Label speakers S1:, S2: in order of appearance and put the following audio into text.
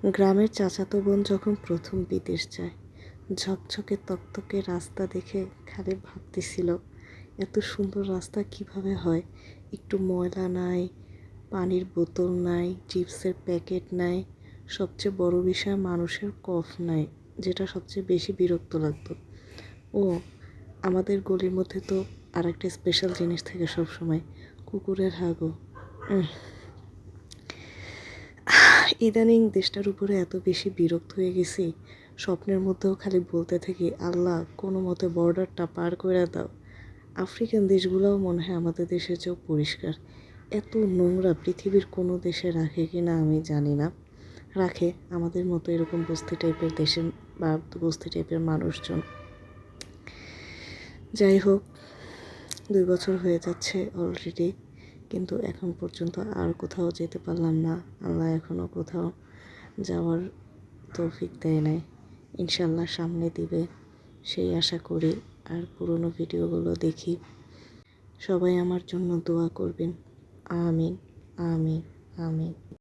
S1: গ্রামের চাচাতো বোন যখন প্রথম বিদেশ যায়, ঝকঝকে তকতকে রাস্তা দেখে খালি ভাবতেছিল এত সুন্দর রাস্তা কিভাবে হয়। একটু ময়লা নাই, পানির বোতল নাই, চিপসের প্যাকেট নাই, সবচেয়ে বড় বিষয় মানুষের কফ নাই, যেটা সবচেয়ে বেশি বিরক্ত লাগতো। ও আমাদের গলির মধ্যে তো আর একটা স্পেশাল জিনিস থাকে সবসময়, কুকুরের হাগু। ইদানিং দেশটার উপরে এত বেশি বিরক্ত হয়ে গেছি, স্বপ্নের মধ্যেও খালি বলতে থাকি, আল্লাহ কোনো মতে বর্ডারটা পার করে দাও। আফ্রিকান দেশগুলোও মনে হয় আমাদের দেশের চেয়েও পরিষ্কার। এত নোংরা পৃথিবীর কোনো দেশে রাখে কি না আমি জানি না, রাখে আমাদের মতো এরকম বস্তি টাইপের দেশে বা বস্তি টাইপের মানুষজন। যাই হোক, 2 বছর হয়ে যাচ্ছে অলরেডি, কিন্তু এখন পর্যন্ত আর কোথাও যেতে পারলাম না। আল্লাহ এখনও কোথাও যাওয়ার তৌফিক দেয় নাই। ইনশাল্লাহ সামনে দিবে, সেই আশা করি। আর পুরনো ভিডিওগুলো দেখি। সবাই আমার জন্য দোয়া করবেন। আমিন, আমিন, আমিন।